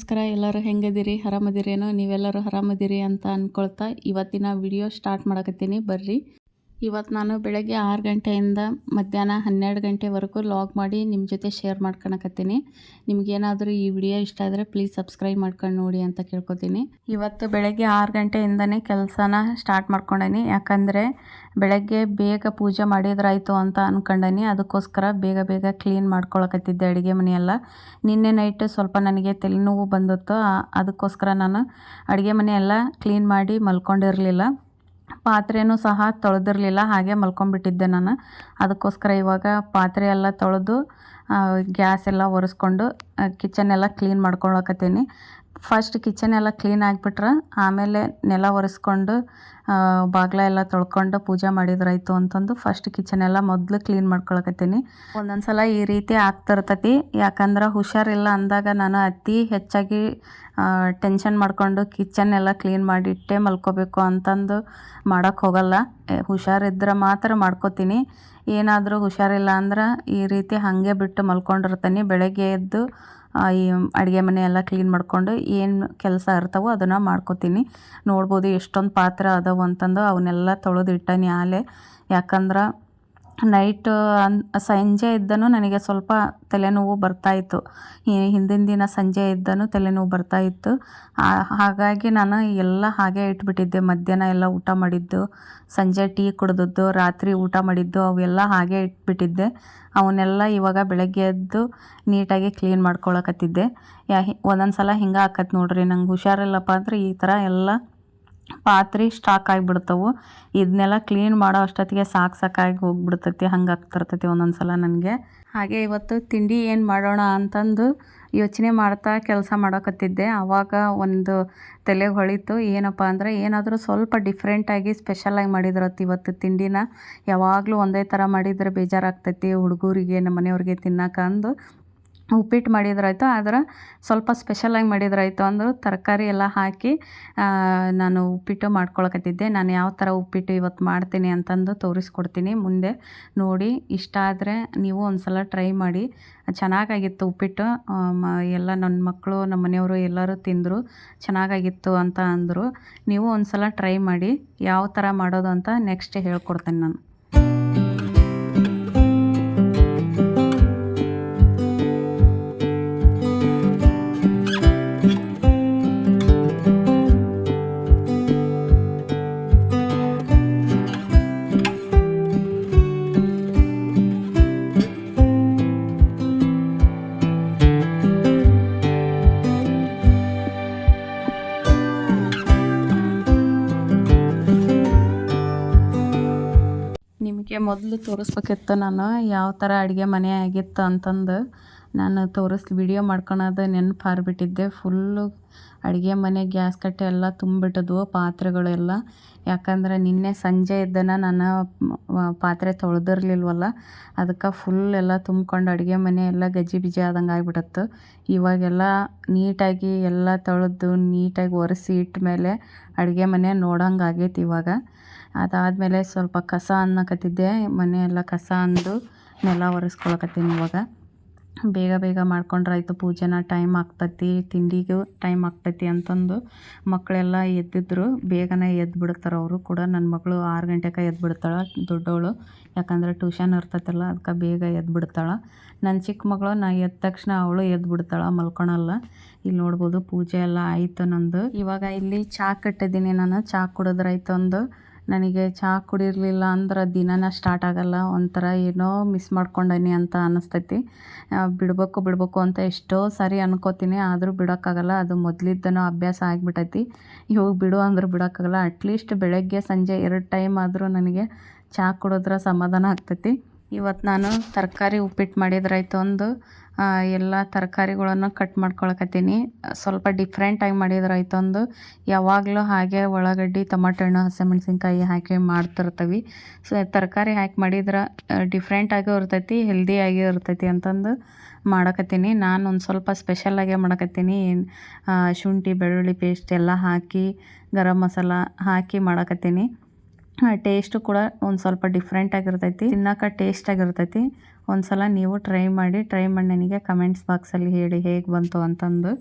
ನಮಸ್ಕಾರ. ಎಲ್ಲರೂ ಹೆಂಗದಿರಿ? ಆರಾಮದಿರೇನೋ? ನೀವೆಲ್ಲರೂ ಆರಾಮದಿರಿ ಅಂತ ಅಂದ್ಕೊಳ್ತಾ ಇವತ್ತಿನ ವಿಡಿಯೋ ಸ್ಟಾರ್ಟ್ ಮಾಡಕತ್ತೀನಿ. ಬರ್ರಿ. ಇವತ್ತು ನಾನು ಬೆಳಗ್ಗೆ 6 ಗಂಟೆಯಿಂದ ಮಧ್ಯಾಹ್ನ 12 ಗಂಟೆವರೆಗೂ ಲಾಗ್ ಮಾಡಿ ನಿಮ್ಮ ಜೊತೆ ಶೇರ್ ಮಾಡ್ಕೊಳಕತ್ತೀನಿ. ನಿಮಗೇನಾದರೂ ಈ ವಿಡಿಯೋ ಇಷ್ಟ ಆದರೆ ಪ್ಲೀಸ್ ಸಬ್ಸ್ಕ್ರೈಬ್ ಮಾಡ್ಕೊಂಡು ನೋಡಿ ಅಂತ ಕೇಳ್ಕೊತೀನಿ. ಇವತ್ತು ಬೆಳಗ್ಗೆ 6 ಗಂಟೆಯಿಂದನೇ ಕೆಲಸನ ಸ್ಟಾರ್ಟ್ ಮಾಡ್ಕೊಂಡೀನಿ. ಯಾಕಂದರೆ ಬೆಳಗ್ಗೆ ಬೇಗ ಪೂಜೆ ಮಾಡಿದ್ರಾಯ್ತು ಅಂತ ಅಂದ್ಕೊಂಡೀನಿ. ಅದಕ್ಕೋಸ್ಕರ ಬೇಗ ಕ್ಲೀನ್ ಮಾಡ್ಕೊಳಕತ್ತಿದ್ದೆ ಅಡುಗೆ ಮನೆಯೆಲ್ಲ. ನಿನ್ನೆ ನೈಟ್ ಸ್ವಲ್ಪ ನನಗೆ ತಲೆನೋವು ಬಂದಿತ್ತು. ಅದಕ್ಕೋಸ್ಕರ ನಾನು ಅಡುಗೆ ಮನೆಯೆಲ್ಲ ಕ್ಲೀನ್ ಮಾಡಿ ಮಲ್ಕೊಂಡಿರಲಿಲ್ಲ. ಪಾತ್ರೆನೂ ಸಹ ತೊಳೆದಿರಲಿಲ್ಲ, ಹಾಗೆ ಮಲ್ಕೊಂಡ್ಬಿಟ್ಟಿದ್ದೆ ನಾನು. ಅದಕ್ಕೋಸ್ಕರ ಇವಾಗ ಪಾತ್ರೆ ಎಲ್ಲ ತೊಳೆದು ಗ್ಯಾಸ್ ಎಲ್ಲ ಒರೆಸ್ಕೊಂಡು ಕಿಚನ್ ಎಲ್ಲ ಕ್ಲೀನ್ ಮಾಡ್ಕೊಳಕತ್ತೀನಿ. ಫಸ್ಟ್ ಕಿಚನ್ ಎಲ್ಲ ಕ್ಲೀನ್ ಆಗಿಬಿಟ್ರೆ ಆಮೇಲೆ ನೆಲ ಒರೆಸ್ಕೊಂಡು ಬಾಗಿಲ ಎಲ್ಲ ತೊಳ್ಕೊಂಡು ಪೂಜೆ ಮಾಡಿದ್ರಾಯ್ತು ಅಂತಂದು ಫಸ್ಟ್ ಕಿಚನ್ ಎಲ್ಲ ಮೊದಲು ಕ್ಲೀನ್ ಮಾಡ್ಕೊಳಕತ್ತೀನಿ. ಒಂದೊಂದು ಸಲ ಈ ರೀತಿ ಆಗ್ತಿರ್ತೈತಿ. ಯಾಕಂದ್ರೆ ಹುಷಾರಿಲ್ಲ ಅಂದಾಗ ನಾನು ಅತಿ ಹೆಚ್ಚಾಗಿ ಟೆನ್ಷನ್ ಮಾಡ್ಕೊಂಡು ಕಿಚನ್ ಎಲ್ಲ ಕ್ಲೀನ್ ಮಾಡಿಟ್ಟೆ ಮಲ್ಕೋಬೇಕು ಅಂತಂದು ಮಾಡೋಕ್ಕೆ ಹೋಗಲ್ಲ. ಹುಷಾರಿದ್ರೆ ಮಾತ್ರ ಮಾಡ್ಕೋತೀನಿ. ಏನಾದರೂ ಹುಷಾರಿಲ್ಲ ಅಂದ್ರೆ ಈ ರೀತಿ ಹಾಗೆ ಬಿಟ್ಟು ಮಲ್ಕೊಂಡಿರ್ತೀನಿ. ಬೆಳಗ್ಗೆ ಎದ್ದು ಈ ಅಡುಗೆ ಮನೆ ಎಲ್ಲ ಕ್ಲೀನ್ ಮಾಡಿಕೊಂಡು ಏನು ಕೆಲಸ ಇರ್ತಾವೋ ಅದನ್ನು ಮಾಡ್ಕೋತೀನಿ. ನೋಡ್ಬೋದು ಎಷ್ಟೊಂದು ಪಾತ್ರೆ ಅದಾವು ಅಂತಂದು ಅವನ್ನೆಲ್ಲ ತೊಳೆದು ಇಟ್ಟನಿ ಆಲೆ. ಯಾಕಂದ್ರೆ ನೈಟ್ ಸಂಜೆ ಇದ್ದನು ನನಗೆ ಸ್ವಲ್ಪ ತಲೆನೋವು ಬರ್ತಾಯಿತ್ತು. ಹಿಂದಿನ ದಿನ ಸಂಜೆ ಇದ್ದನು ತಲೆನೋವು ಬರ್ತಾಯಿತ್ತು. ಹಾಗಾಗಿ ನಾನು ಎಲ್ಲ ಹಾಗೆ ಇಟ್ಬಿಟ್ಟಿದ್ದೆ. ಮಧ್ಯಾಹ್ನ ಎಲ್ಲ ಊಟ ಮಾಡಿದ್ದು, ಸಂಜೆ ಟೀ ಕುಡಿದದ್ದು, ರಾತ್ರಿ ಊಟ ಮಾಡಿದ್ದು ಅವೆಲ್ಲ ಹಾಗೆ ಇಟ್ಬಿಟ್ಟಿದ್ದೆ. ಅವನ್ನೆಲ್ಲ ಇವಾಗ ಬೆಳಗ್ಗೆ ಎದ್ದು ನೀಟಾಗಿ ಕ್ಲೀನ್ ಮಾಡ್ಕೊಳಕತ್ತಿದ್ದೆ. ಒಂದೊಂದು ಸಲ ಹಿಂಗೆ ಆಕತ್ತೆ ನೋಡ್ರಿ. ನಂಗೆ ಹುಷಾರಿಲ್ಲಪ್ಪ ಅಂದರೆ ಈ ಥರ ಎಲ್ಲ ಪಾತ್ರೆ ಸ್ಟಾಕ್ ಆಗಿಬಿಡ್ತಾವೆ. ಇದನ್ನೆಲ್ಲ ಕ್ಲೀನ್ ಮಾಡೋ ಅಷ್ಟೊತ್ತಿಗೆ ಸಾಕಾಗಿ ಹೋಗ್ಬಿಡ್ತೈತಿ. ಹಂಗೆ ಆಗ್ತಿರ್ತೈತಿ ಒಂದೊಂದು ಸಲ ನನಗೆ. ಹಾಗೆ ಇವತ್ತು ತಿಂಡಿ ಏನು ಮಾಡೋಣ ಅಂತಂದು ಯೋಚನೆ ಮಾಡ್ತಾ ಕೆಲಸ ಮಾಡೋಕತ್ತಿದ್ದೆ. ಆವಾಗ ಒಂದು ತಲೆಗೆ ಹೊಳಿತು. ಏನಪ್ಪ ಅಂದರೆ ಏನಾದರೂ ಸ್ವಲ್ಪ ಡಿಫ್ರೆಂಟಾಗಿ ಸ್ಪೆಷಲಾಗಿ ಮಾಡಿದ್ರತ್ತು ಇವತ್ತು ತಿಂಡಿನ. ಯಾವಾಗಲೂ ಒಂದೇ ಥರ ಮಾಡಿದರೆ ಬೇಜಾರಾಗ್ತೈತಿ ಹುಡುಗರಿಗೆ, ನಮ್ಮ ಮನೆಯವ್ರಿಗೆ ತಿನ್ನೋಕೆ ಅಂದು ಉಪ್ಪಿಟ್ಟು ಮಾಡಿದ್ರಾಯ್ತು. ಆದ್ರೆ ಸ್ವಲ್ಪ ಸ್ಪೆಷಲಾಗಿ ಮಾಡಿದ್ರಾಯ್ತು ಅಂದರು. ತರಕಾರಿ ಎಲ್ಲ ಹಾಕಿ ನಾನು ಉಪ್ಪಿಟ್ಟು ಮಾಡ್ಕೊಳಕತ್ತಿದ್ದೆ. ನಾನು ಯಾವ ಥರ ಉಪ್ಪಿಟ್ಟು ಇವತ್ತು ಮಾಡ್ತೀನಿ ಅಂತಂದು ತೋರಿಸ್ಕೊಡ್ತೀನಿ ಮುಂದೆ. ನೋಡಿ, ಇಷ್ಟ ಆದರೆ ನೀವು ಒಂದು ಸಲ ಟ್ರೈ ಮಾಡಿ. ಚೆನ್ನಾಗಾಗಿತ್ತು ಉಪ್ಪಿಟ್ಟು. ಎಲ್ಲ ನನ್ನ ಮಕ್ಕಳು, ನಮ್ಮ ಮನೆಯವರು ಎಲ್ಲರೂ ತಿಂದರು. ಚೆನ್ನಾಗಾಗಿತ್ತು ಅಂತ ಅಂದರು. ನೀವು ಒಂದು ಸಲ ಟ್ರೈ ಮಾಡಿ. ಯಾವ ಥರ ಮಾಡೋದು ಅಂತ ನೆಕ್ಸ್ಟ್ ಹೇಳ್ಕೊಡ್ತೀನಿ ನಾನು. ನಿಮಗೆ ಮೊದಲು ತೋರಿಸ್ಬೇಕಿತ್ತು ನಾನು ಯಾವ ಥರ ಅಡುಗೆ ಮನೆ ಆಗಿತ್ತು ಅಂತಂದು. ನಾನು ವಿಡಿಯೋ ಮಾಡ್ಕೊಳೋದು ನೆನಪು ಹಾರಿಬಿಟ್ಟಿದ್ದೆ. ಫುಲ್ಲು ಅಡುಗೆ ಮನೆ ಗ್ಯಾಸ್ ಕಟ್ಟೆ ಎಲ್ಲ ತುಂಬಿಟ್ಟಿದ್ವು ಪಾತ್ರೆಗಳೆಲ್ಲ. ಯಾಕಂದರೆ ನಿನ್ನೆ ಸಂಜೆ ಇದ್ದನ ನಾನು ಪಾತ್ರೆ ತೊಳೆದಿರ್ಲಿಲ್ವಲ್ಲ, ಅದಕ್ಕೆ ಫುಲ್ ಎಲ್ಲ ತುಂಬ್ಕೊಂಡು ಅಡುಗೆ ಮನೆ ಎಲ್ಲ ಗಜಿ ಬಿಜಿ ಆದಂಗೆ ಆಗಿಬಿಡತ್ತು. ಇವಾಗೆಲ್ಲ ನೀಟಾಗಿ ಎಲ್ಲ ತೊಳೆದು ನೀಟಾಗಿ ಒರೆಸಿ ಇಟ್ಟ ಮೇಲೆ ಅಡುಗೆ ಮನೆ ನೋಡೋಂಗೆ ಆಗೈತಿ ಇವಾಗ. ಅದಾದಮೇಲೆ ಸ್ವಲ್ಪ ಕಸ ಅನ್ನಕತ್ತಿದ್ದೆ. ಮನೆಯೆಲ್ಲ ಕಸ ಅಂದು ನೆಲ ಒರೆಸ್ಕೊಳಕತ್ತೀನಿ ಇವಾಗ. ಬೇಗ ಮಾಡ್ಕೊಂಡ್ರಾಯ್ತು. ಪೂಜೆನ ಟೈಮ್ ಆಗ್ತೈತಿ, ತಿಂಡಿಗೂ ಟೈಮ್ ಆಗ್ತೈತಿ ಅಂತಂದು ಮಕ್ಕಳೆಲ್ಲ ಎದ್ದಿದ್ರು. ಬೇಗನೆ ಎದ್ದು ಬಿಡ್ತಾರೆ ಅವರು ಕೂಡ. ನನ್ನ ಮಗಳು 6 ಗಂಟೆಗೆ ಎದ್ದು ಬಿಡ್ತಾಳೆ ದೊಡ್ಡವಳು. ಯಾಕಂದರೆ ಟ್ಯೂಷನ್ ಇರ್ತೈತಲ್ಲ, ಅದಕ್ಕೆ ಬೇಗ ಎದ್ದು ಬಿಡ್ತಾಳೆ. ನನ್ನ ಚಿಕ್ಕ ಮಗಳು ನಾ ಎದ್ದ ತಕ್ಷಣ ಅವಳು ಎದ್ದು ಬಿಡ್ತಾಳೆ, ಮಲ್ಕೊಳಲ್ಲ. ಇಲ್ಲಿ ನೋಡ್ಬೋದು ಪೂಜೆ ಎಲ್ಲ ಆಯಿತು ನಂದು. ಇವಾಗ ಇಲ್ಲಿ ಚಹಾ ಕಟ್ಟಿದ್ದೀನಿ ನಾನು. ಚಹಾ ಕುಡಿದ್ರಾಯ್ತು ಅಂದು. ನನಗೆ ಚಹಾ ಕುಡಿರಲಿಲ್ಲ ಅಂದ್ರೆ ದಿನನ ಸ್ಟಾರ್ಟ್ ಆಗಲ್ಲ. ಒಂಥರ ಏನೋ ಮಿಸ್ ಮಾಡ್ಕೊಂಡೀನಿ ಅಂತ ಅನ್ನಿಸ್ತೈತಿ. ಬಿಡಬೇಕು ಅಂತ ಎಷ್ಟೋ ಸಾರಿ ಅನ್ಕೋತೀನಿ, ಆದರೂ ಬಿಡೋಕ್ಕಾಗಲ್ಲ. ಅದು ಮೊದಲಿದ್ದನೋ ಅಭ್ಯಾಸ ಆಗಿಬಿಟ್ಟೈತಿ. ಇವಾಗ ಬಿಡು ಅಂದ್ರೆ ಬಿಡೋಕ್ಕಾಗಲ್ಲ. ಅಟ್ಲೀಸ್ಟ್ ಬೆಳಗ್ಗೆ ಸಂಜೆ 2 ಟೈಮ್ ಆದರೂ ನನಗೆ ಚಹಾ ಕುಡಿದ್ರೆ ಸಮಾಧಾನ ಆಗ್ತೈತಿ. ಇವತ್ತು ನಾನು ತರಕಾರಿ ಉಪ್ಪಿಟ್ಟು ಮಾಡಿದ್ರಾಯ್ತು ಅಂದು ಎಲ್ಲ ತರಕಾರಿಗಳನ್ನು ಕಟ್ ಮಾಡ್ಕೊಳಕತ್ತೀನಿ. ಸ್ವಲ್ಪ ಡಿಫ್ರೆಂಟಾಗಿ ಮಾಡಿದ್ರಾಯ್ತು ಅಂದು. ಯಾವಾಗಲೂ ಹಾಗೆ ಉಳ್ಳಾಗಡ್ಡಿ, ಟೊಮಾಟೊ ಹಣ್ಣು, ಹಸಿಮೆಣ್ಸಿನ್ಕಾಯಿ ಹಾಕಿ ಮಾಡ್ತಿರ್ತೀವಿ. ತರಕಾರಿ ಹಾಕಿ ಮಾಡಿದ್ರೆ ಡಿಫ್ರೆಂಟಾಗೂ ಇರ್ತೈತಿ, ಹೆಲ್ದಿಯಾಗಿ ಇರ್ತೈತಿ ಅಂತಂದು ಮಾಡಕತ್ತೀನಿ. ನಾನು ಒಂದು ಸ್ವಲ್ಪ ಸ್ಪೆಷಲಾಗೇ ಮಾಡಕತ್ತೀನಿ. ಶುಂಠಿ ಬೆಳ್ಳುಳ್ಳಿ ಪೇಸ್ಟ್ ಎಲ್ಲ ಹಾಕಿ ಗರಂ ಮಸಾಲ ಹಾಕಿ ಮಾಡಕತ್ತೀನಿ. ಟೇಸ್ಟು ಕೂಡ ಒಂದು ಸ್ವಲ್ಪ ಡಿಫ್ರೆಂಟಾಗಿರ್ತೈತಿ, ತಿನ್ನೋಕೆ ಟೇಸ್ಟಾಗಿರ್ತೈತಿ. ಒಂದು ಸಲ ನೀವು ಟ್ರೈ ಮಾಡಿ ನನಗೆ ಕಮೆಂಟ್ಸ್ ಬಾಕ್ಸಲ್ಲಿ ಹೇಳಿ ಹೇಗೆ ಬಂತು ಅಂತಂದು.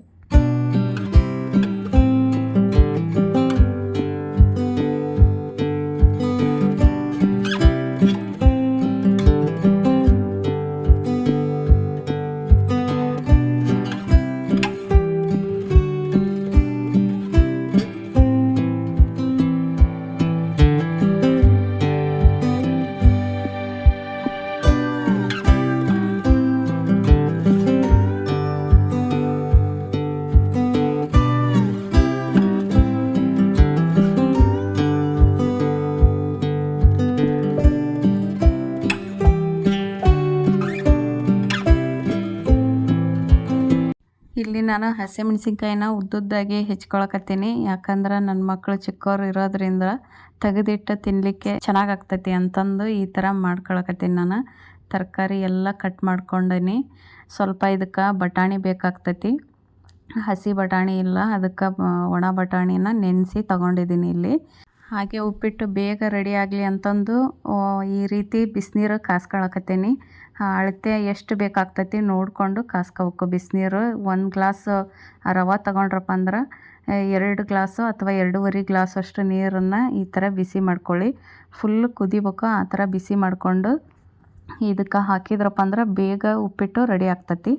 ಇಲ್ಲಿ ನಾನು ಹಸಿಮೆಣ್ಸಿನ್ಕಾಯಿನ ಉದ್ದುದ್ದಾಗಿ ಹೆಚ್ಕೊಳಕತ್ತೀನಿ, ಯಾಕಂದ್ರೆ ನನ್ನ ಮಕ್ಕಳು ಚಿಕ್ಕವ್ರು ಇರೋದ್ರಿಂದ ತೆಗೆದಿಟ್ಟು ತಿನ್ನಲಿಕ್ಕೆ ಚೆನ್ನಾಗಾಗ್ತೈತಿ ಅಂತಂದು ಈ ಥರ ಮಾಡ್ಕೊಳಕತ್ತೀನಿ. ನಾನು ತರಕಾರಿ ಎಲ್ಲ ಕಟ್ ಮಾಡ್ಕೊಂಡೀನಿ. ಸ್ವಲ್ಪ ಇದಕ್ಕೆ ಬಟಾಣಿ ಬೇಕಾಗ್ತೈತಿ, ಹಸಿ ಬಟಾಣಿ ಇಲ್ಲ, ಅದಕ್ಕೆ ಒಣ ಬಟಾಣಿನ ನೆನೆಸಿ ತೊಗೊಂಡಿದ್ದೀನಿ ಇಲ್ಲಿ. ಹಾಗೆ ಉಪ್ಪಿಟ್ಟು ಬೇಗ ರೆಡಿ ಆಗಲಿ ಅಂತಂದು ಈ ರೀತಿ ಬಿಸಿನೀರು ಕಾಸ್ಕೊಳಕತ್ತೀನಿ. ಅಳತೆ ಎಷ್ಟು ಬೇಕಾಗ್ತೈತಿ ನೋಡಿಕೊಂಡು ಕಾಸ್ಕೋಬೇಕು ಬಿಸಿನೀರು. 1 ಗ್ಲಾಸ್ ರವೆ ತೊಗೊಂಡ್ರಪ್ಪ ಅಂದ್ರೆ 2 ಗ್ಲಾಸು ಅಥವಾ 2.5 ಗ್ಲಾಸ್ ಅಷ್ಟು ನೀರನ್ನು ಈ ಥರ ಬಿಸಿ ಮಾಡ್ಕೊಳ್ಳಿ. ಫುಲ್ ಕುದಿಬೇಕು, ಆ ಥರ ಬಿಸಿ ಮಾಡಿಕೊಂಡು ಇದಕ್ಕೆ ಹಾಕಿದ್ರಪ್ಪ ಅಂದ್ರೆ ಬೇಗ ಉಪ್ಪಿಟ್ಟು ರೆಡಿ ಆಗ್ತೈತಿ.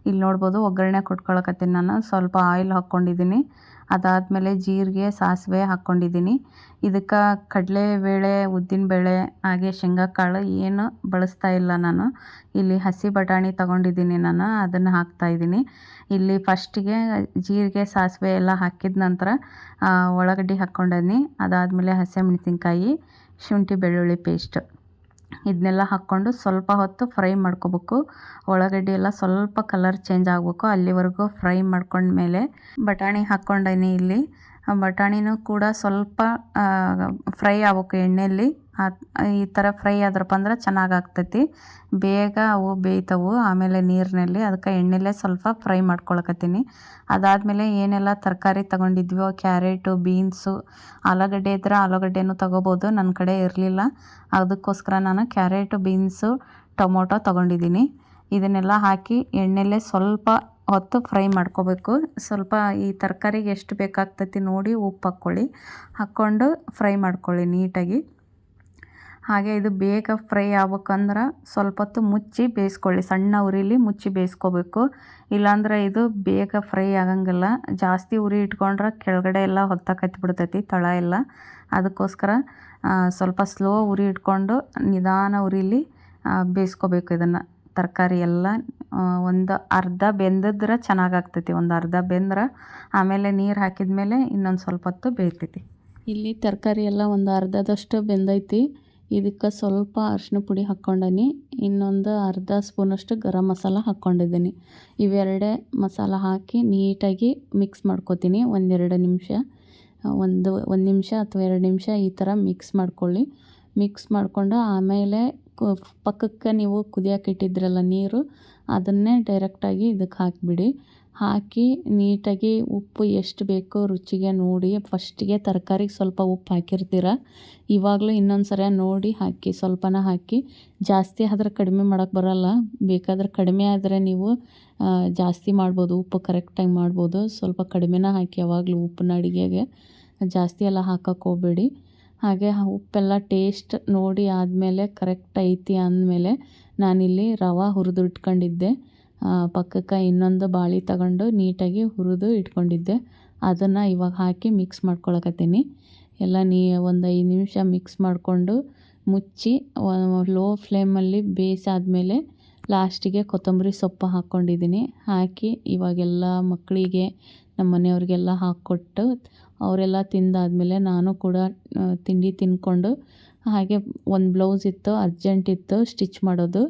ಇಲ್ಲಿ ನೋಡ್ಬೋದು ಒಗ್ಗರಣೆ ಕೊಟ್ಕೊಳಕತ್ತೀನಿ ನಾನು. ಸ್ವಲ್ಪ ಆಯಿಲ್ ಹಾಕ್ಕೊಂಡಿದ್ದೀನಿ, ಅದಾದಮೇಲೆ ಜೀರಿಗೆ ಸಾಸಿವೆ ಹಾಕ್ಕೊಂಡಿದ್ದೀನಿ. ಇದಕ್ಕೆ ಕಡಲೆಬೇಳೆ, ಉದ್ದಿನಬೇಳೆ ಹಾಗೆ ಶೇಂಗಾ ಕಾಳು ಏನು ಬಳಸ್ತಾ ಇಲ್ಲ ನಾನು. ಇಲ್ಲಿ ಹಸಿ ಬಟಾಣಿ ತೊಗೊಂಡಿದ್ದೀನಿ ನಾನು, ಅದನ್ನು ಹಾಕ್ತಾಯಿದ್ದೀನಿ. ಇಲ್ಲಿ ಫಸ್ಟಿಗೆ ಜೀರಿಗೆ ಸಾಸಿವೆ ಎಲ್ಲ ಹಾಕಿದ ನಂತರ ಉಳ್ಳಾಗಡ್ಡಿ ಹಾಕ್ಕೊಂಡಿದ್ದೀನಿ. ಅದಾದಮೇಲೆ ಹಸಿಮೆಣ್ಸಿನ್ಕಾಯಿ, ಶುಂಠಿ ಬೆಳ್ಳುಳ್ಳಿ ಪೇಸ್ಟ್ ಇದನ್ನೆಲ್ಲ ಹಾಕ್ಕೊಂಡು ಸ್ವಲ್ಪ ಹೊತ್ತು ಫ್ರೈ ಮಾಡ್ಕೋಬೇಕು. ಉಳ್ಳಾಗಡ್ಡಿ ಎಲ್ಲ ಸ್ವಲ್ಪ ಕಲರ್ ಚೇಂಜ್ ಆಗಬೇಕು, ಅಲ್ಲಿವರೆಗೂ ಫ್ರೈ ಮಾಡ್ಕೊಂಡ್ಮೇಲೆ ಬಟಾಣಿ ಹಾಕ್ಕೊಂಡೀನಿ. ಇಲ್ಲಿ ಬಟಾಣಿನೂ ಕೂಡ ಸ್ವಲ್ಪ ಫ್ರೈ ಆಗ್ಬೇಕು ಎಣ್ಣೆಯಲ್ಲಿ. ಈ ಥರ ಫ್ರೈ ಆದ್ರಪ್ಪ ಅಂದ್ರೆ ಚೆನ್ನಾಗಾಗ್ತೈತಿ, ಬೇಗ ಅವು ಬೇಯ್ತವು ಆಮೇಲೆ ನೀರಿನಲ್ಲಿ. ಅದಕ್ಕೆ ಎಣ್ಣೆಲೇ ಸ್ವಲ್ಪ ಫ್ರೈ ಮಾಡ್ಕೊಳಕತ್ತೀನಿ. ಅದಾದಮೇಲೆ ಏನೆಲ್ಲ ತರಕಾರಿ ತೊಗೊಂಡಿದ್ವೋ, ಕ್ಯಾರೆಟು, ಬೀನ್ಸು, ಆಲೂಗಡ್ಡೆ ಇದ್ರೆ ಆಲೂಗಡ್ಡೆನೂ ತೊಗೋಬೋದು. ನನ್ನ ಕಡೆ ಇರಲಿಲ್ಲ, ಅದಕ್ಕೋಸ್ಕರ ನಾನು ಕ್ಯಾರೆಟು, ಬೀನ್ಸು, ಟೊಮೊಟೊ ತೊಗೊಂಡಿದ್ದೀನಿ. ಇದನ್ನೆಲ್ಲ ಹಾಕಿ ಎಣ್ಣೆಲೇ ಸ್ವಲ್ಪ ಹೊತ್ತು ಫ್ರೈ ಮಾಡ್ಕೋಬೇಕು. ಸ್ವಲ್ಪ ಈ ತರಕಾರಿಗೆ ಎಷ್ಟು ಬೇಕಾಗ್ತೈತಿ ನೋಡಿ ಉಪ್ಪು ಹಾಕ್ಕೊಂಡು ಫ್ರೈ ಮಾಡ್ಕೊಳ್ಳಿ ನೀಟಾಗಿ. ಹಾಗೆ ಇದು ಬೇಗ ಫ್ರೈ ಆಗ್ಬೇಕಂದ್ರೆ ಸ್ವಲ್ಪ ಹೊತ್ತು ಮುಚ್ಚಿ ಬೇಯಿಸ್ಕೊಳ್ಳಿ, ಸಣ್ಣ ಉರಿಲಿ ಮುಚ್ಚಿ ಬೇಯಿಸ್ಕೋಬೇಕು. ಇಲ್ಲಾಂದ್ರೆ ಇದು ಬೇಗ ಫ್ರೈ ಆಗಂಗಿಲ್ಲ. ಜಾಸ್ತಿ ಉರಿ ಇಟ್ಕೊಂಡ್ರೆ ಕೆಳಗಡೆ ಎಲ್ಲ ಹೊತ್ತಕತ್ಬಿಡ್ತೈತಿ, ತಳ ಎಲ್ಲ. ಅದಕ್ಕೋಸ್ಕರ ಸ್ವಲ್ಪ ಸ್ಲೋ ಉರಿ ಇಟ್ಕೊಂಡು ನಿಧಾನ ಉರಿಲಿ ಬೇಯಿಸ್ಕೋಬೇಕು ಇದನ್ನು. ತರಕಾರಿ ಎಲ್ಲ ಒಂದು ಅರ್ಧ ಬೆಂದಿದ್ರೆ ಚೆನ್ನಾಗಾಗ್ತೈತಿ. ಒಂದು ಅರ್ಧ ಬೆಂದ್ರೆ ಆಮೇಲೆ ನೀರು ಹಾಕಿದ ಮೇಲೆ ಇನ್ನೊಂದು ಸ್ವಲ್ಪ ಹೊತ್ತು ಬೇಯ್ತೈತಿ. ಇಲ್ಲಿ ತರಕಾರಿ ಎಲ್ಲ ಒಂದು ಅರ್ಧದಷ್ಟು ಬೆಂದೈತಿ. ಇದಕ್ಕೆ ಸ್ವಲ್ಪ ಅರಿಶಿನ ಪುಡಿ ಹಾಕ್ಕೊಂಡೀನಿ, ಇನ್ನೊಂದು ಅರ್ಧ ಸ್ಪೂನಷ್ಟು ಗರಂ ಮಸಾಲ ಹಾಕ್ಕೊಂಡಿದ್ದೀನಿ. ಇವೆರಡೇ ಮಸಾಲ ಹಾಕಿ ನೀಟಾಗಿ ಮಿಕ್ಸ್ ಮಾಡ್ಕೊತೀನಿ. ಒಂದು ನಿಮಿಷ ಅಥವಾ 2 ನಿಮಿಷ ಈ ಥರ ಮಿಕ್ಸ್ ಮಾಡ್ಕೊಳ್ಳಿ. ಮಿಕ್ಸ್ ಮಾಡಿಕೊಂಡು ಆಮೇಲೆ ಪಕ್ಕಕ್ಕೆ ನೀವು ಕುದಿಯೋಕೆ ಇಟ್ಟಿದ್ರಲ್ಲ ನೀರು, ಅದನ್ನೇ ಡೈರೆಕ್ಟಾಗಿ ಇದಕ್ಕೆ ಹಾಕಿಬಿಡಿ. ಹಾಕಿ ನೀಟಾಗಿ ಉಪ್ಪು ಎಷ್ಟು ಬೇಕೋ ರುಚಿಗೆ ನೋಡಿ. ಫಸ್ಟಿಗೆ ತರಕಾರಿಗೆ ಸ್ವಲ್ಪ ಉಪ್ಪು ಹಾಕಿರ್ತೀರ, ಇವಾಗಲೂ ಇನ್ನೊಂದು ಸರಿ ನೋಡಿ ಹಾಕಿ, ಸ್ವಲ್ಪನ ಹಾಕಿ. ಜಾಸ್ತಿ ಆದ್ರೆ ಕಡಿಮೆ ಮಾಡೋಕ್ಕೆ ಬರೋಲ್ಲ, ಬೇಕಾದ್ರೆ ಕಡಿಮೆ ಆದರೆ ನೀವು ಜಾಸ್ತಿ ಮಾಡ್ಬೋದು, ಉಪ್ಪು ಕರೆಕ್ಟಾಗಿ ಮಾಡ್ಬೋದು. ಸ್ವಲ್ಪ ಕಡಿಮೆನ ಹಾಕಿ ಯಾವಾಗಲೂ ಉಪ್ಪನ್ನ ಅಡುಗೆಗೆ, ಜಾಸ್ತಿ ಎಲ್ಲ ಹಾಕೋಕ್ಕೆ ಹೋಗಬೇಡಿ. ಹಾಗೆ ಉಪ್ಪೆಲ್ಲ ಟೇಸ್ಟ್ ನೋಡಿ ಆದಮೇಲೆ ಕರೆಕ್ಟ್ ಐತಿ ಅಂದಮೇಲೆ ನಾನಿಲ್ಲಿ ರವೆ ಹುರಿದು ಇಟ್ಕೊಂಡಿದ್ದೆ. ಪಕ್ಕಕ್ಕೆ ಇನ್ನೊಂದು ಬಾಳಿ ತಗೊಂಡು ನೀಟಾಗಿ ಹುರಿದು ಇಟ್ಕೊಂಡಿದ್ದೆ, ಅದನ್ನು ಇವಾಗ ಹಾಕಿ ಮಿಕ್ಸ್ ಮಾಡ್ಕೊಳಕತ್ತೀನಿ. ಎಲ್ಲ ಒಂದು 5 ನಿಮಿಷ ಮಿಕ್ಸ್ ಮಾಡಿಕೊಂಡು ಮುಚ್ಚಿ ಲೋ ಫ್ಲೇಮಲ್ಲಿ ಬೇಯಿಸಾದ್ಮೇಲೆ ಲಾಸ್ಟಿಗೆ ಕೊತ್ತಂಬರಿ ಸೊಪ್ಪು ಹಾಕ್ಕೊಂಡಿದ್ದೀನಿ. ಹಾಕಿ ಇವಾಗೆಲ್ಲ ಮಕ್ಕಳಿಗೆ, ನಮ್ಮ ಮನೆಯವ್ರಿಗೆಲ್ಲ ಹಾಕ್ಕೊಟ್ಟು ಅವರೆಲ್ಲ ತಿಂದಾದ್ಮೇಲೆ ನಾನು ಕೂಡ ತಿಂಡಿ ತಿಂದ್ಕೊಂಡು, ಹಾಗೆ ಒಂದು ಬ್ಲೌಸ್ ಇತ್ತು, ಅರ್ಜೆಂಟ್ ಇತ್ತು ಸ್ಟಿಚ್ ಮಾಡೋದು.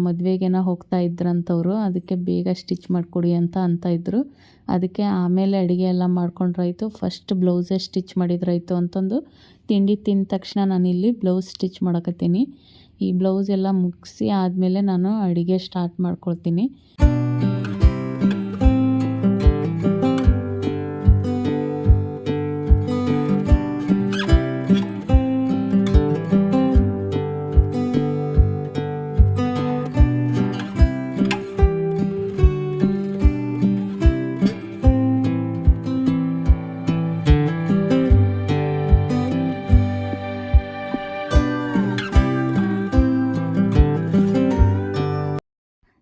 ಮದುವೆಗೇನೋ ಹೋಗ್ತಾ ಇದ್ರಂಥವ್ರು, ಅದಕ್ಕೆ ಬೇಗ ಸ್ಟಿಚ್ ಮಾಡಿಕೊಡಿ ಅಂತ ಇದ್ದರು. ಅದಕ್ಕೆ ಆಮೇಲೆ ಅಡುಗೆ ಎಲ್ಲ ಮಾಡ್ಕೊಂಡ್ರಾಯ್ತು, ಫಸ್ಟ್ ಬ್ಲೌಸೇ ಸ್ಟಿಚ್ ಮಾಡಿದ್ರಾಯ್ತು ಅಂತಂದು ತಿಂಡಿ ತಿಂದ ತಕ್ಷಣ ನಾನಿಲ್ಲಿ ಬ್ಲೌಸ್ ಸ್ಟಿಚ್ ಮಾಡಕತ್ತೀನಿ. ಈ ಬ್ಲೌಸ್ ಎಲ್ಲ ಮುಗಿಸಿ ಆದಮೇಲೆ ನಾನು ಅಡುಗೆ ಸ್ಟಾರ್ಟ್ ಮಾಡ್ಕೊಳ್ತೀನಿ.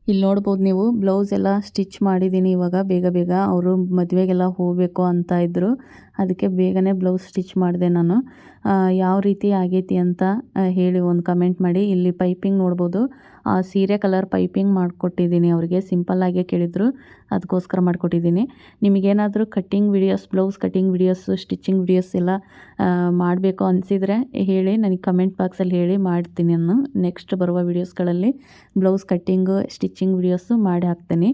ಇಲ್ಲಿ ನೋಡ್ಬೋದು ನೀವು ಬ್ಲೌಸ್ ಎಲ್ಲ ಸ್ಟಿಚ್ ಮಾಡಿದ್ದೀನಿ. ಇವಾಗ ಬೇಗ ಅವರು ಮದುವೆಗೆಲ್ಲ ಹೋಗಬೇಕು ಅಂತ ಇದ್ದರು, ಅದಕ್ಕೆ ಬೇಗನೆ ಬ್ಲೌಸ್ ಸ್ಟಿಚ್ ಮಾಡಿದೆ ನಾನು. ಯಾವ ರೀತಿ ಆಗೈತಿ ಅಂತ ಹೇಳಿ ಒಂದು ಕಮೆಂಟ್ ಮಾಡಿ. ಇಲ್ಲಿ ಪೈಪಿಂಗ್ ನೋಡ್ಬೋದು, ಸೀರೆ ಕಲರ್ ಪೈಪಿಂಗ್ ಮಾಡಿಕೊಟ್ಟಿದ್ದೀನಿ ಅವರಿಗೆ. ಸಿಂಪಲ್ಲಾಗೇ ಕೇಳಿದರು, ಅದಕ್ಕೋಸ್ಕರ ಮಾಡಿಕೊಟ್ಟಿದ್ದೀನಿ. ನಿಮಗೇನಾದರೂ cutting videos, blouse cutting videos, stitching videos ಎಲ್ಲ ಮಾಡಬೇಕು ಅನಿಸಿದರೆ ಹೇಳಿ, ನನಗೆ ಕಮೆಂಟ್ ಬಾಕ್ಸಲ್ಲಿ ಹೇಳಿ, ಮಾಡ್ತೀನಿ. ನಾನು ನೆಕ್ಸ್ಟ್ ಬರುವ ವೀಡಿಯೋಸ್ಗಳಲ್ಲಿ ಬ್ಲೌಸ್ ಕಟ್ಟಿಂಗು, ಸ್ಟಿಚಿಂಗ್ ವಿಡಿಯೋಸು ಮಾಡಿ ಹಾಕ್ತೀನಿ.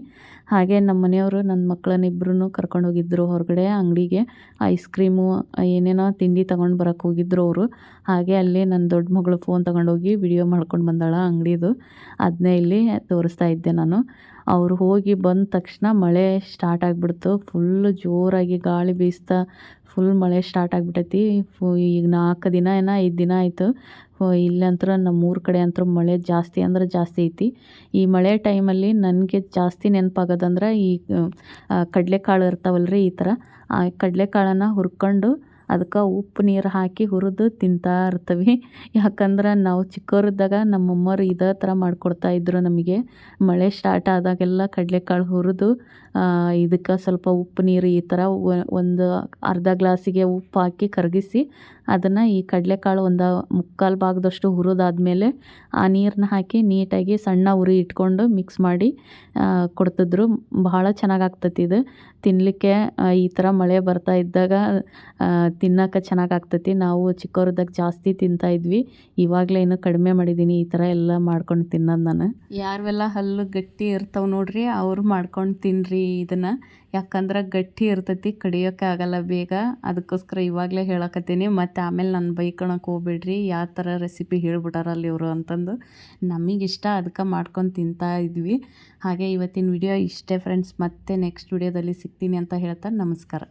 ಹಾಗೆ ನಮ್ಮ ಮನೆಯವರು ನನ್ನ ಮಕ್ಕಳನ್ನಿಬ್ಬರನ್ನು ಕರ್ಕೊಂಡೋಗಿದ್ದರು ಹೊರಗಡೆ ಅಂಗಡಿಗೆ. ಐಸ್ ಕ್ರೀಮು ಏನೇನೋ ತಿಂಡಿ ತೊಗೊಂಡು ಬರೋಕ್ಕೆ ಹೋಗಿದ್ದರು ಅವರು. ಹಾಗೆ ಅಲ್ಲಿ ನನ್ನ ದೊಡ್ಡ ಮಗಳು ಫೋನ್ ತೊಗೊಂಡೋಗಿ ವಿಡಿಯೋ ಮಾಡ್ಕೊಂಡು ಬಂದಾಳ ಅಂಗಡಿದು. ಅದನ್ನೇ ಇಲ್ಲಿ ತೋರಿಸ್ತಾ ಇದ್ದೆ ನಾನು. ಅವರು ಹೋಗಿ ಬಂದ ತಕ್ಷಣ ಮಳೆ ಸ್ಟಾರ್ಟ್ ಆಗಿಬಿಡ್ತು. ಫುಲ್ಲು ಜೋರಾಗಿ ಗಾಳಿ ಬೀಸ್ತಾ ಫುಲ್ ಮಳೆ ಸ್ಟಾರ್ಟ್ ಆಗಿಬಿಟ್ಟೈತಿ. ಈಗ 4 ದಿನ ಏನೋ 5 ದಿನ ಆಯಿತು. ಇಲ್ಲಂತೂ ನಮ್ಮೂರ ಕಡೆ ಅಂತೂ ಮಳೆ ಜಾಸ್ತಿ ಅಂದ್ರೆ ಜಾಸ್ತಿ ಐತಿ. ಈ ಮಳೆ ಟೈಮಲ್ಲಿ ನನಗೆ ಜಾಸ್ತಿ ನೆನಪಾಗೋದಂದ್ರೆ ಈ ಕಡಲೆಕಾಳು ಇರ್ತಾವಲ್ರಿ ಈ ಥರ. ಆ ಕಡಲೆಕಾಳನ್ನು ಹುರ್ಕೊಂಡು ಅದಕ್ಕೆ ಉಪ್ಪು ನೀರು ಹಾಕಿ ಹುರಿದು ತಿಂತಾ ಇರ್ತೀವಿ. ಯಾಕಂದ್ರೆ ನಾವು ಚಿಕ್ಕವರಿದ್ದಾಗ ನಮ್ಮಮ್ಮರು ಇದೇ ಥರ ಮಾಡಿಕೊಡ್ತಾಯಿದ್ರು ನಮಗೆ. ಮಳೆ ಸ್ಟಾರ್ಟ್ ಆದಾಗೆಲ್ಲ ಕಡಲೆಕಾಳು ಹುರಿದು ಇದಕ್ಕೆ ಸ್ವಲ್ಪ ಉಪ್ಪು ನೀರು ಈ ಥರ ಒಂದು ಅರ್ಧ ಗ್ಲಾಸಿಗೆ ಉಪ್ಪು ಹಾಕಿ ಕರಗಿಸಿ ಅದನ್ನು ಈ ಕಡಲೆಕಾಳು ಒಂದು 3/4 ಭಾಗದಷ್ಟು ಹುರಿದಾದ್ಮೇಲೆ ಆ ನೀರನ್ನ ಹಾಕಿ ನೀಟಾಗಿ ಸಣ್ಣ ಉರಿ ಇಟ್ಕೊಂಡು ಮಿಕ್ಸ್ ಮಾಡಿ ಕೊಡ್ತಿದ್ರು. ಬಹಳ ಚೆನ್ನಾಗಾಗ್ತೈತಿ ಇದು ತಿನ್ನಲಿಕ್ಕೆ. ಈ ಥರ ಮಳೆ ಬರ್ತಾ ಇದ್ದಾಗ ತಿನ್ನೋಕೆ ಚೆನ್ನಾಗಾಗ್ತೈತಿ. ನಾವು ಚಿಕ್ಕವರಿದ್ದಾಗ ಜಾಸ್ತಿ ತಿಂತಾಯಿದ್ವಿ. ಇವಾಗಲೇ ಇನ್ನೂ ಕಡಿಮೆ ಮಾಡಿದ್ದೀನಿ ಈ ಥರ ಎಲ್ಲ ಮಾಡ್ಕೊಂಡು ತಿನ್ನೋದು ನಾನು. ಯಾರೆಲ್ಲ ಹಲ್ಲು ಗಟ್ಟಿ ಇರ್ತಾವೆ ನೋಡ್ರಿ ಅವ್ರು ಮಾಡ್ಕೊಂಡು ತಿನ್ನಿರಿ ಇದನ್ನು. ಯಾಕಂದ್ರೆ ಗಟ್ಟಿ ಇರ್ತೈತಿ, ಕಡಿಯೋಕ್ಕೆ ಆಗಲ್ಲ ಬೇಗ. ಅದಕ್ಕೋಸ್ಕರ ಇವಾಗಲೇ ಹೇಳಕತ್ತೀನಿ. ಮತ್ತು ಆಮೇಲೆ ನಾನು ಬೈಕೊಳಕ್ಕೆ ಹೋಗ್ಬೇಡ್ರಿ ಯಾವ ಥರ ರೆಸಿಪಿ ಹೇಳ್ಬಿಟ್ಟಾರಲ್ಲಿ ಇವರು ಅಂತಂದು. ನಮಗಿಷ್ಟ ಅದಕ್ಕೆ ಮಾಡ್ಕೊಂಡು ತಿಂತಾ ಇದ್ವಿ. ಹಾಗೆ ಇವತ್ತಿನ ವಿಡಿಯೋ ಇಷ್ಟೇ ಫ್ರೆಂಡ್ಸ್. ಮತ್ತೆ ನೆಕ್ಸ್ಟ್ ವಿಡಿಯೋದಲ್ಲಿ ಸಿಗ್ತೀನಿ ಅಂತ ಹೇಳ್ತಾ ನಮಸ್ಕಾರ.